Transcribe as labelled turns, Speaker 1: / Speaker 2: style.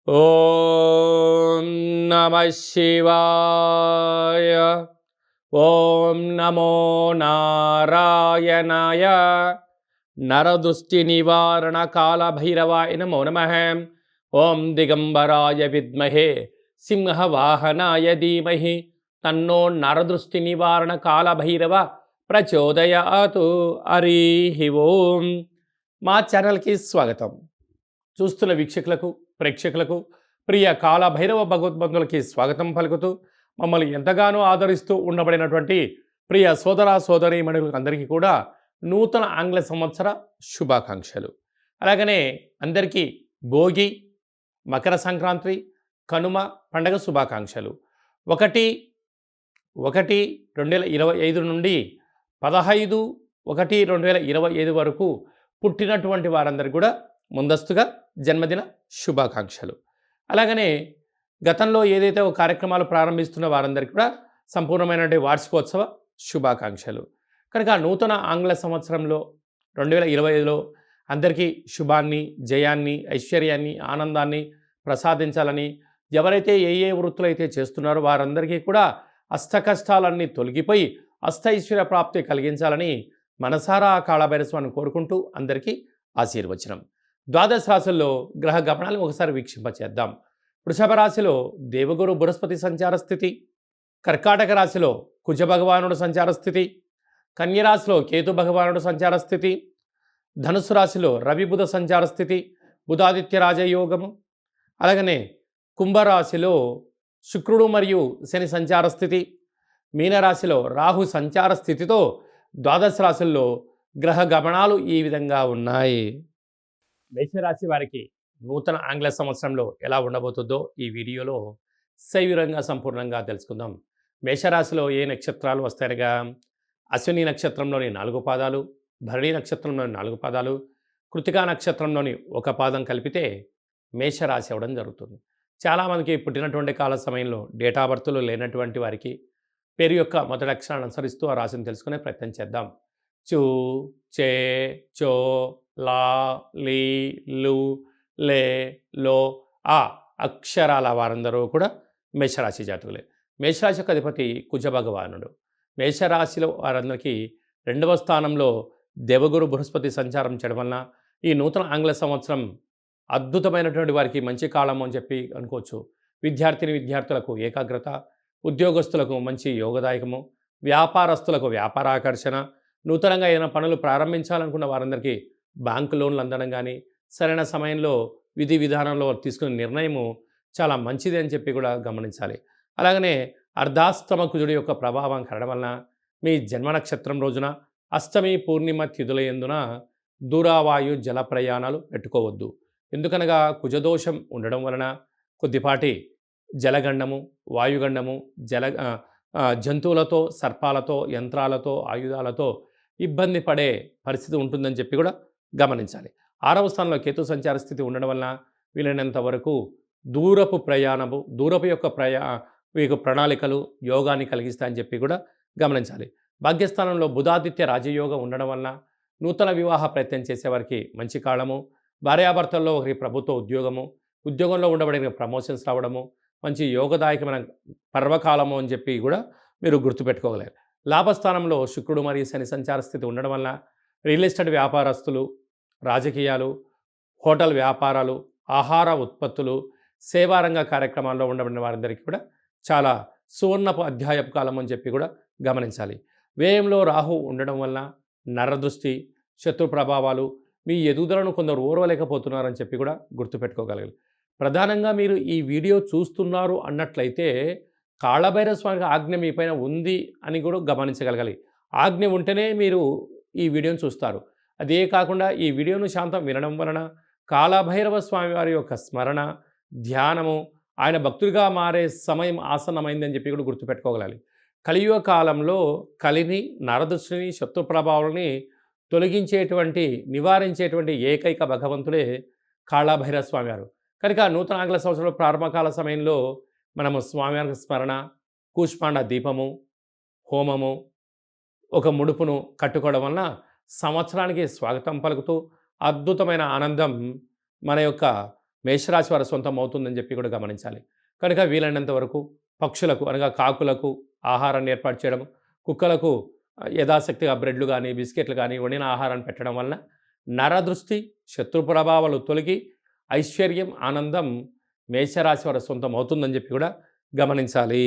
Speaker 1: ఓం నమః శివాయ. ఓం నమో నారాయణాయ. నరదృష్టి నివారణ కాళభైరవాయ నమో నమః. ఓం దిగంబరాయ విద్మహే సింహవాహనాయ ధీమహి తన్నో నరదృష్టి నివారణ కాళభైరవ ప్రచోదయాతు. హరి ఓం. మా ఛానల్కి స్వాగతం. చూస్తున్న వీక్షకులకు, ప్రేక్షకులకు, ప్రియ కాళభైరవ భగవద్బంధులకి స్వాగతం పలుకుతూ మమ్మల్ని ఎంతగానో ఆదరిస్తూ ఉండబడినటువంటి ప్రియ సోదర సోదరీమణులకు అందరికీ కూడా నూతన ఆంగ్ల సంవత్సర శుభాకాంక్షలు. అలాగనే అందరికీ భోగి, మకర సంక్రాంతి, కనుమ పండగ శుభాకాంక్షలు. 1/1/2025 నుండి 15/1/2025 వరకు పుట్టినటువంటి వారందరికీ కూడా ముందస్తుగా జన్మదిన శుభాకాంక్షలు. అలాగనే గతంలో ఏదైతే కార్యక్రమాలు ప్రారంభిస్తున్న వారందరికీ కూడా సంపూర్ణమైనటువంటి వార్షికోత్సవ శుభాకాంక్షలు. కనుక నూతన ఆంగ్ల సంవత్సరంలో 2025లో అందరికీ శుభాన్ని, జయాన్ని, ఐశ్వర్యాన్ని, ఆనందాన్ని ప్రసాదించాలని, ఎవరైతే ఏ వృత్తులు అయితే చేస్తున్నారో వారందరికీ కూడా అష్టకష్టాలన్నీ తొలగిపోయి అష్టైశ్వర్య ప్రాప్తి కలిగించాలని మనసారా కాళభైరస్వామిని కోరుకుంటూ అందరికీ ఆశీర్వచనం. ద్వాదశ రాశుల్లో గ్రహ గమనాలు ఒకసారి వీక్షింపచేద్దాం. వృషభ రాశిలో దేవగురు బృహస్పతి సంచార స్థితి, కర్కాటక రాశిలో కుజ భగవానుడు సంచార స్థితి, కన్యరాశిలో కేతు భగవానుడు సంచార స్థితి, ధనుసు రాశిలో రవి బుధ సంచార స్థితి, బుధాదిత్య రాజయోగము. అలాగనే కుంభరాశిలో శుక్రుడు మరియు శని సంచార స్థితి, మీనరాశిలో రాహు సంచార స్థితితో ద్వాదశ రాశుల్లో గ్రహ గమనాలు ఈ విధంగా ఉన్నాయి. మేషరాశి వారికి నూతన ఆంగ్ల సంవత్సరంలో ఎలా ఉండబోతుందో ఈ వీడియోలో సవివరంగా సంపూర్ణంగా తెలుసుకుందాం. మేషరాశిలో ఏ నక్షత్రాలు వస్తాయనగా అశ్విని నక్షత్రంలోని 4 పాదాలు, భరణి నక్షత్రంలోని 4 పాదాలు, కృతికా నక్షత్రంలోని 1 పాదం కలిపితే మేషరాశి అవ్వడం జరుగుతుంది. చాలామందికి పుట్టినటువంటి కాల సమయంలో డేటా బర్త్లు లేనటువంటి వారికి పేరు యొక్క మొదటి అక్షరాన్ని అనుసరిస్తూ ఆ రాశిని తెలుసుకునే ప్రయత్నం చేద్దాం. చూ, చే, చో, లా, లీ, లు, లే, లో, ఆ అక్షరాల వారందరూ కూడా మేషరాశి జాతకులే. మేషరాశి యొక్క అధిపతి కుజ భగవానుడు. మేషరాశిలో వారందరికీ 2వ స్థానంలో దేవగురు బృహస్పతి సంచారం చేయడం వలన ఈ నూతన ఆంగ్ల సంవత్సరం అద్భుతమైనటువంటి వారికి మంచి కాలము అని చెప్పి అనుకోవచ్చు. విద్యార్థులకు ఏకాగ్రత, ఉద్యోగస్తులకు మంచి యోగదాయకము, వ్యాపారస్తులకు వ్యాపార ఆకర్షణ, నూతనంగా ఏదైనా పనులు ప్రారంభించాలనుకున్న వారందరికీ బ్యాంకు లోన్లు అందడం కానీ, సరైన సమయంలో విధి విధానంలో తీసుకునే నిర్ణయము చాలా మంచిది అని చెప్పి కూడా గమనించాలి. అలాగనే అర్ధాష్టమ కుజుడి యొక్క ప్రభావం కలగడం వలన మీ జన్మ నక్షత్రం రోజున అష్టమి పూర్ణిమ తిథుల యందున దూరావాయు జల ప్రయాణాలు పెట్టుకోవద్దు. ఎందుకనగా కుజదోషం ఉండడం వలన కొద్దిపాటి జలగండము, వాయుగండము, జంతువులతో, సర్పాలతో, యంత్రాలతో, ఆయుధాలతో ఇబ్బంది పడే పరిస్థితి ఉంటుందని చెప్పి కూడా గమనించాలి. 6వ స్థానంలో కేతు సంచార స్థితి ఉండడం వలన వీలైనంత వరకు దూరపు ప్రయాణము, దూరపు యొక్క మీకు ప్రణాళికలు యోగాన్ని కలిగిస్తాయని చెప్పి కూడా గమనించాలి. భాగ్యస్థానంలో బుధాదిత్య రాజయోగం ఉండడం వలన నూతన వివాహ ప్రయత్నం చేసేవారికి మంచి కాలము, భార్యాభర్తల్లో ఒకరి ప్రభుత్వ ఉద్యోగము, ఉద్యోగంలో ఉండబడిన ప్రమోషన్స్ రావడము, మంచి యోగదాయకమైన పర్వకాలము అని చెప్పి కూడా మీరు గుర్తుపెట్టుకోగలరు. లాభస్థానంలో శుక్రుడు మరియు శని సంచార స్థితి ఉండడం వల్ల రియల్ ఎస్టేట్ వ్యాపారస్తులు, రాజకీయాలు, హోటల్ వ్యాపారాలు, ఆహార ఉత్పత్తులు, సేవారంగ కార్యక్రమాల్లో ఉండబడిన వారందరికీ కూడా చాలా సువర్ణపు అధ్యాయపు కాలం అని చెప్పి కూడా గమనించాలి. వ్యయంలో రాహు ఉండడం వల్ల నరదృష్టి, శత్రు ప్రభావాలు, మీ ఎదుగుదలను కొందరు ఓర్వలేకపోతున్నారని చెప్పి కూడా గుర్తుపెట్టుకోగలగాలి. ప్రధానంగా మీరు ఈ వీడియో చూస్తున్నారు అన్నట్లయితే కాళభైరవ స్వామి ఆజ్ఞ మీ పైన ఉంది అని కూడా గమనించగలగాలి. ఆజ్ఞ ఉంటేనే మీరు ఈ వీడియోను చూస్తారు. అదే కాకుండా ఈ వీడియోను శాంతం వినడం వలన కాళభైరవ స్వామి వారి యొక్క స్మరణ, ధ్యానము, ఆయన భక్తుడిగా మారే సమయం ఆసన్నమైందని చెప్పి కూడా గుర్తుపెట్టుకోగలాలి. కలియుగ కాలంలో కలిని, నరదృష్టిని, శత్రు ప్రభావాలని తొలగించేటువంటి, నివారించేటువంటి ఏకైక భగవంతుడే కాళభైరవ స్వామి వారు. కనుక నూతన ఆంగ్ల సంవత్సరంలో ప్రారంభకాల సమయంలో మనము స్వామివారికి స్మరణ, కూష్మాండ దీపము, హోమము, ఒక ముడుపును కట్టుకోవడం వలన సంవత్సరానికి స్వాగతం పలుకుతూ అద్భుతమైన ఆనందం మన యొక్క మేషరాశి వారి సొంతం అవుతుందని చెప్పి కూడా గమనించాలి. కనుక వీలైనంత వరకు పక్షులకు అనగా కాకులకు ఆహారాన్ని ఏర్పాటు చేయడం, కుక్కలకు యథాశక్తిగా బ్రెడ్లు కానీ బిస్కెట్లు కానీ వండిన ఆహారాన్ని పెట్టడం వలన నరదృష్టి శత్రు ప్రభావాలు తొలగి ఐశ్వర్యం ఆనందం మేషరాశి వారి సొంతం అవుతుందని చెప్పి కూడా గమనించాలి.